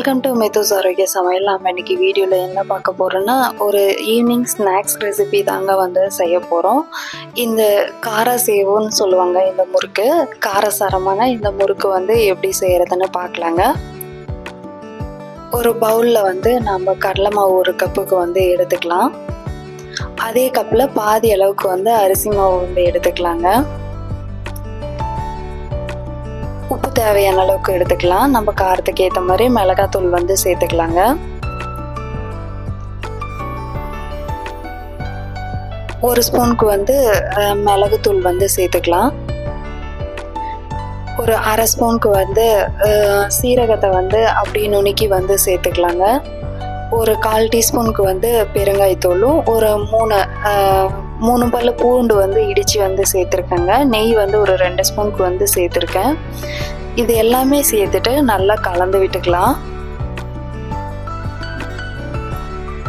Welcome to மித்துஸ் ஆரோக்கிய சமையல். நம்ம இன்னைக்கு வீடியோவில் என்ன பார்க்க போகிறோன்னா, ஒரு ஈவினிங் ஸ்நாக்ஸ் ரெசிபி தாங்க வந்து செய்ய போகிறோம். இந்த கார சேவுன்னு சொல்லுவாங்க. இந்த முறுக்கு காரசாரமான இந்த முறுக்கு வந்து எப்படி செய்கிறதுன்னு பார்க்கலாங்க. ஒரு பவுலில் வந்து நம்ம கடலை மாவு ஒரு கப்புக்கு வந்து எடுத்துக்கலாம். அதே கப்பில் பாதி அளவுக்கு வந்து அரிசி மாவு வந்து எடுத்துக்கலாங்க. உப்பு தேவையான அளவுக்கு எடுத்துக்கலாம். நம்ம காரத்துக்கு ஏற்ற மாதிரி மிளகாத்தூள் வந்து சேர்த்துக்கலாங்க. ஒரு ஸ்பூனுக்கு வந்து மிளகுத்தூள் வந்து சேர்த்துக்கலாம். ஒரு அரை ஸ்பூனுக்கு வந்து சீரகத்தை வந்து அப்படி நுணுக்கி வந்து சேர்த்துக்கலாங்க. ஒரு 1/4 டீஸ்பூனுக்கு வந்து பெருங்காயத்தூளும், ஒரு 3 பல்லு பூண்டு வந்து இடித்து வந்து சேர்த்துருக்கேங்க. நெய் வந்து ஒரு 2 ஸ்பூனுக்கு வந்து சேர்த்துருக்கேன். இது எல்லாமே சேர்த்துட்டு நல்லா கலந்து விட்டுக்கலாம்.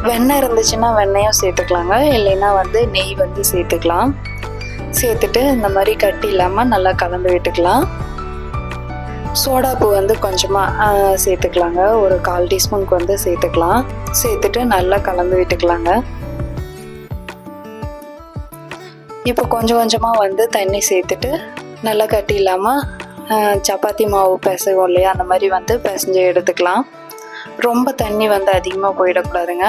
வெண்ணெய் இருந்துச்சுன்னா வெண்ணெயும் சேர்த்துக்கலாங்க, இல்லைன்னா வந்து நெய் வந்து சேர்த்துக்கலாம். சேர்த்துட்டு இந்த மாதிரி கட்டி இல்லாமல் நல்லா கலந்து விட்டுக்கலாம். சோடாப்பு வந்து கொஞ்சமாக சேர்த்துக்கலாங்க. ஒரு 1/4 டீஸ்பூனுக்கு வந்து சேர்த்துக்கலாம். சேர்த்துட்டு நல்லா கலந்து விட்டுக்கலாங்க. இப்போ கொஞ்சம் கொஞ்சமாக வந்து தண்ணி சேர்த்துட்டு நல்லா கட்டி இல்லாமல் சப்பாத்தி மாவு பிசைவோம் இல்லையா, அந்த மாதிரி வந்து பிசைஞ்சு எடுத்துக்கலாம். ரொம்ப தண்ணி வந்து அதிகமாக போயிடக்கூடாதுங்க.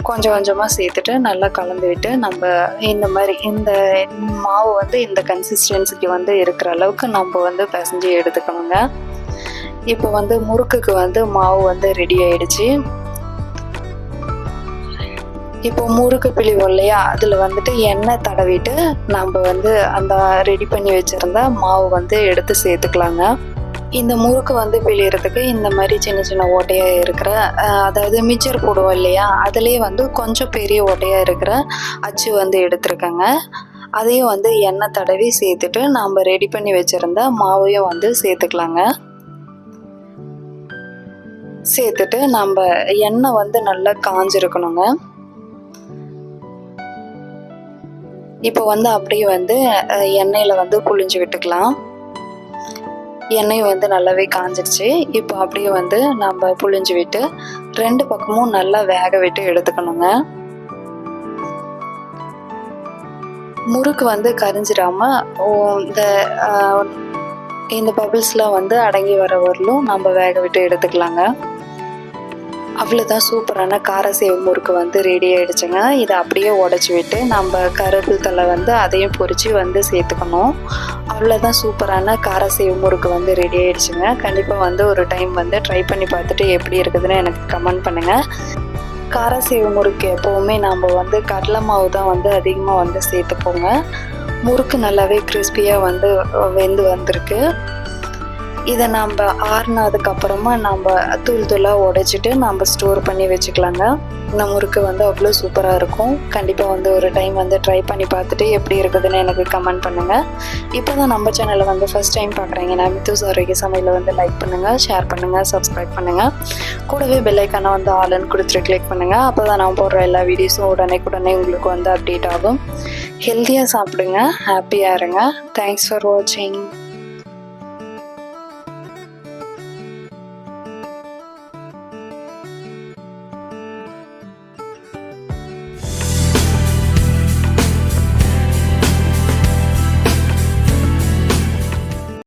கொஞ்சம் கொஞ்சமாக சேர்த்துட்டு நல்லா கலந்து விட்டு நம்ம இந்த மாதிரி இந்த மாவு வந்து இந்த கன்சிஸ்டன்சிக்கு வந்து இருக்கிற அளவுக்கு நம்ம வந்து பிசைஞ்சு எடுத்துக்கணுங்க. இப்போ வந்து முறுக்குக்கு வந்து மாவு வந்து ரெடி ஆயிடுச்சு. இப்போ முறுக்கு பிழிவோம் இல்லையா, அதில் வந்துட்டு எண்ணெய் தடவிட்டு நம்ம வந்து அந்த ரெடி பண்ணி வச்சுருந்த மாவு வந்து எடுத்து சேர்த்துக்கலாங்க. இந்த முறுக்கு வந்து பிழியறதுக்கு இந்த மாதிரி சின்ன சின்ன ஓட்டையாக இருக்கிற, அதாவது மிச்சர் போடுவோம் இல்லையா, அதுலேயே வந்து கொஞ்சம் பெரிய ஓட்டையாக இருக்கிற அச்சு வந்து எடுத்துருக்கேங்க. அதையும் வந்து எண்ணெய் தடவி சேர்த்துட்டு நம்ம ரெடி பண்ணி வச்சுருந்த மாவையும் வந்து சேர்த்துக்கலாங்க. சேர்த்துட்டு நம்ம எண்ணெய் வந்து நல்லா காஞ்சிருக்கணுங்க. இப்போ வந்து அப்படியே வந்து எண்ணெயில் வந்து புழிஞ்சு விட்டுக்கலாம். எண்ணெய் வந்து நல்லாவே காஞ்சிடுச்சு. இப்போ அப்படியே வந்து நம்ம புழிஞ்சு விட்டு 2 பக்கமும் நல்லா வேக விட்டு எடுத்துக்கணுங்க. முறுக்கு வந்து கரிஞ்சிடாம இந்த பபிள்ஸ்லாம் வந்து அடங்கி வர வரலும் நம்ம வேக விட்டு எடுத்துக்கலாங்க. அவ்வளோதான், சூப்பரான காரசேவு முறுக்கு வந்து ரெடி ஆகிடுச்சுங்க. இதை அப்படியே உடச்சி விட்டு நம்ம கருவேப்பிலை தழை வந்து அதையும் பொரித்து வந்து சேர்த்துக்கணும். அவ்வளோதான், சூப்பரான காரசேவு முறுக்கு வந்து ரெடி ஆகிடுச்சுங்க. கண்டிப்பாக வந்து ஒரு டைம் வந்து ட்ரை பண்ணி பார்த்துட்டு எப்படி இருக்குதுன்னு எனக்கு கமெண்ட் பண்ணுங்கள். காரசேவு முறுக்கு எப்போவுமே நம்ம வந்து கடலை மாவு தான் வந்து அதிகமாக வந்து சேர்த்துப்போங்க. முறுக்கு நல்லாவே கிறிஸ்பியாக வந்து வெந்து வந்திருக்கு. இதை நம்ம ஆறுனதுக்கப்புறமா நம்ம தூள் தூளாக உடைச்சிட்டு நம்ம ஸ்டோர் பண்ணி வச்சுக்கலாங்க. இந்த முறுக்கு வந்து அவ்வளோ சூப்பராக இருக்கும். கண்டிப்பாக வந்து ஒரு டைம் வந்து ட்ரை பண்ணி பார்த்துட்டு எப்படி இருக்குதுன்னு எனக்கு கமெண்ட் பண்ணுங்கள். இப்போ தான் நம்ம சேனலை வந்து ஃபஸ்ட் டைம் பார்க்குறீங்கன்னா மித்துஸ் ஆரோக்கிய சமையலை வந்து லைக் பண்ணுங்கள், ஷேர் பண்ணுங்கள், சப்ஸ்கிரைப் பண்ணுங்கள். கூடவே பெல் ஐக்கானை வந்து ஆல்னு கொடுத்துட்டு கிளிக் பண்ணுங்கள். அப்போ தான் நான் போடுற எல்லா வீடியோஸும் உடனே உங்களுக்கு வந்து அப்டேட் ஆகும். ஹெல்த்தியாக சாப்பிடுங்க, ஹாப்பியாக இருங்க. தேங்க்ஸ் ஃபார் வாட்சிங்.